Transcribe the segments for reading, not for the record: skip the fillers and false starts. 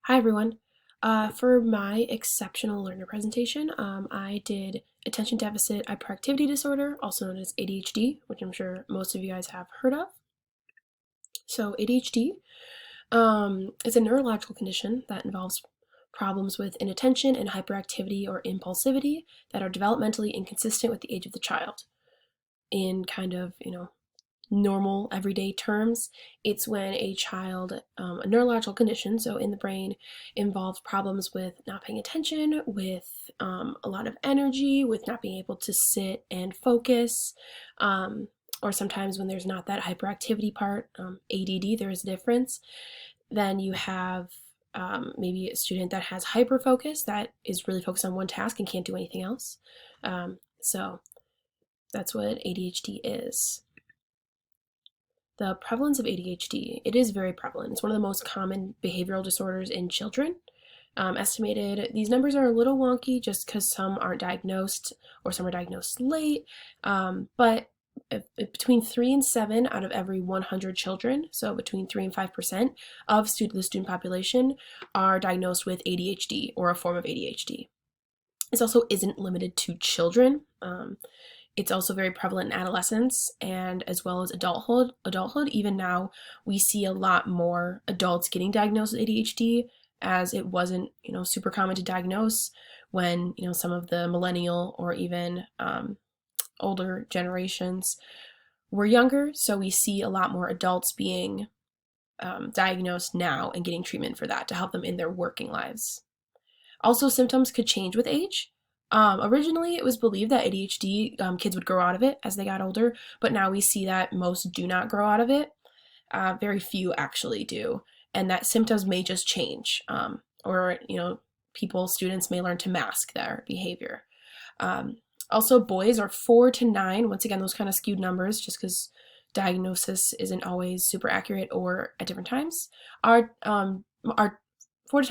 Hi everyone. For my exceptional learner presentation, I did attention deficit hyperactivity disorder, also known as ADHD, which I'm sure most of you guys have heard of. So ADHD is a neurological condition that involves problems with inattention and hyperactivity or impulsivity that are developmentally inconsistent with the age of the child. In kind of, normal everyday terms, it's when a child, a neurological condition, so in the brain, involves problems with not paying attention, with a lot of energy, with not being able to sit and focus, or sometimes when there's not that hyperactivity part, ADD, there is a difference. Then you have maybe a student that has hyperfocus, that is really focused on one task and can't do anything else. So that's what ADHD is. The prevalence of ADHD, it is very prevalent. It's one of the most common behavioral disorders in children. Estimated, these numbers are a little wonky just because some aren't diagnosed or some are diagnosed late, but between 3 and 7 out of every 100 children, so between 3 and 5% of the student population are diagnosed with ADHD or a form of ADHD. This also isn't limited to children. It's also very prevalent in adolescence and as well as adulthood. Even now, we see a lot more adults getting diagnosed with ADHD, as it wasn't, super common to diagnose when, some of the millennial or even older generations were younger. So we see a lot more adults being diagnosed now and getting treatment for that to help them in their working lives. Also, symptoms could change with age. Originally, it was believed that ADHD kids would grow out of it as they got older, but now we see that most do not grow out of it. Very few actually do, and that symptoms may just change, or students may learn to mask their behavior. Also, boys are 4 to 9. Once again, those kind of skewed numbers, just because diagnosis isn't always super accurate or at different times. Are 4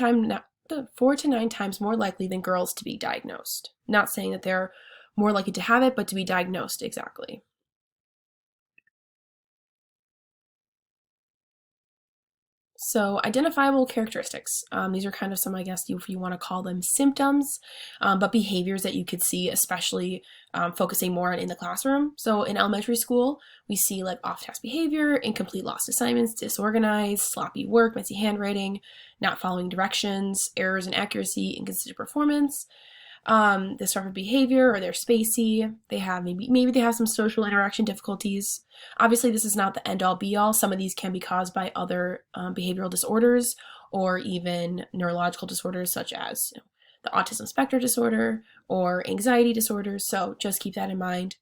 to 9 times more likely than girls to be diagnosed. Not saying that they're more likely to have it, but to be diagnosed exactly. So identifiable characteristics. These are kind of some, I guess, if you want to call them symptoms, but behaviors that you could see, especially focusing more on in the classroom. So in elementary school, we see like off-task behavior, incomplete lost assignments, disorganized, sloppy work, messy handwriting, not following directions, errors in accuracy, inconsistent performance. Disruptive behavior, or they're spacey. They have maybe they have some social interaction difficulties. Obviously, this is not the end all be all. Some of these can be caused by other behavioral disorders or even neurological disorders such as the autism spectrum disorder or anxiety disorders. So just keep that in mind.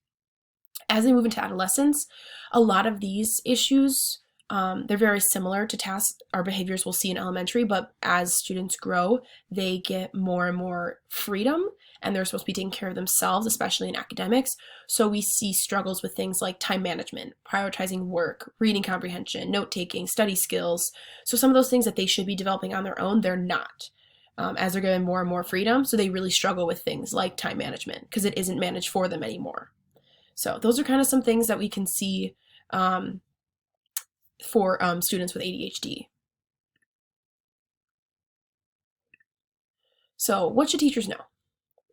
As they move into adolescence, a lot of these issues, they're very similar to tasks or behaviors we'll see in elementary, but as students grow, they get more and more freedom and they're supposed to be taking care of themselves, especially in academics. So we see struggles with things like time management, prioritizing work, reading comprehension, note-taking, study skills. So some of those things that they should be developing on their own, they're not. As they're given more and more freedom, so they really struggle with things like time management because it isn't managed for them anymore. So those are kind of some things that we can see for students with ADHD. So what should teachers know?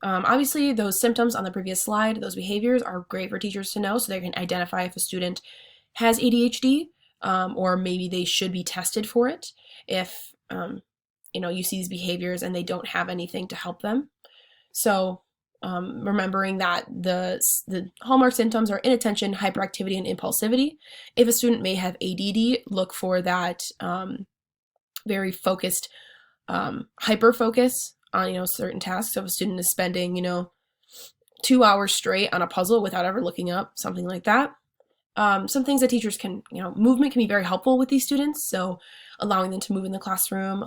Obviously, those symptoms on the previous slide, those behaviors are great for teachers to know so they can identify if a student has ADHD, or maybe they should be tested for it if you see these behaviors and they don't have anything to help them. So remembering that the hallmark symptoms are inattention, hyperactivity, and impulsivity. If a student may have ADD, look for that very focused hyper focus on certain tasks. So if a student is spending 2 hours straight on a puzzle without ever looking up, something like that. Some things that teachers can, movement can be very helpful with these students. So allowing them to move in the classroom,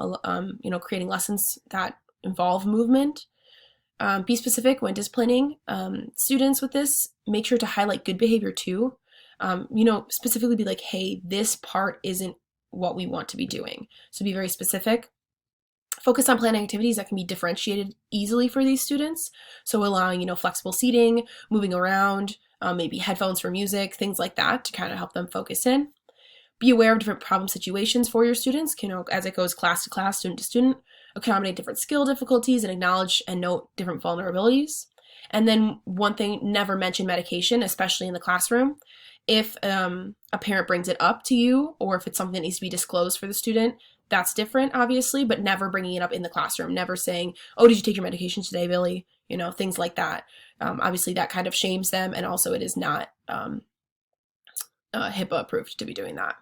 creating lessons that involve movement. Be specific when disciplining students with this. Make sure to highlight good behavior too. Specifically be like, hey, this part isn't what we want to be doing. So be very specific. Focus on planning activities that can be differentiated easily for these students. So allowing, flexible seating, moving around, maybe headphones for music, things like that to kind of help them focus in. Be aware of different problem situations for your students, as it goes class to class, student to student, accommodate different skill difficulties, and acknowledge and note different vulnerabilities. And then one thing, never mention medication, especially in the classroom. If a parent brings it up to you, or if it's something that needs to be disclosed for the student, that's different, obviously, but never bringing it up in the classroom. Never saying, oh, did you take your medication today, Billy? Things like that. Obviously, that kind of shames them, and also it is not HIPAA approved to be doing that.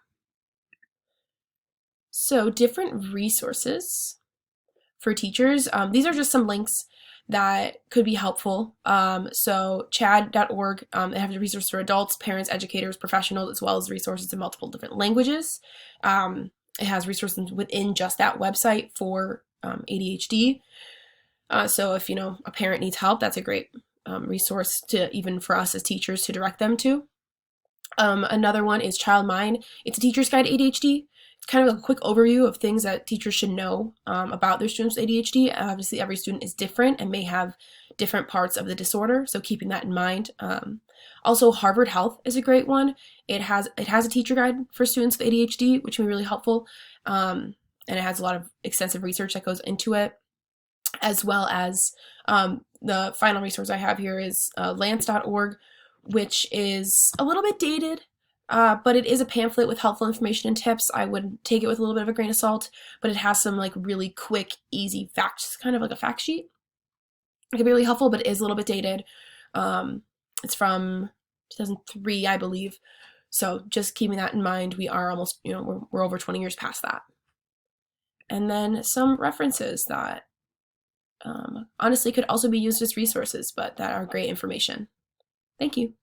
So different resources for teachers. These are just some links that could be helpful. So chad.org, they have the resources for adults, parents, educators, professionals, as well as resources in multiple different languages. It has resources within just that website for ADHD. So if a parent needs help, that's a great resource to even for us as teachers to direct them to. Another one is Child Mind. It's a teacher's guide to ADHD. It's kind of a quick overview of things that teachers should know about their students with ADHD. Obviously, every student is different and may have different parts of the disorder, so keeping that in mind. Also, Harvard Health is a great one. It has a teacher guide for students with ADHD, which can be really helpful, and it has a lot of extensive research that goes into it, as well as the final resource I have here is lance.org, which is a little bit dated, but it is a pamphlet with helpful information and tips. I would take it with a little bit of a grain of salt, but it has some really quick, easy facts, kind of like a fact sheet. It can be really helpful, but it is a little bit dated. It's from 2003, I believe. So just keeping that in mind, we are almost, we're over 20 years past that. And then some references that honestly could also be used as resources, but that are great information. Thank you.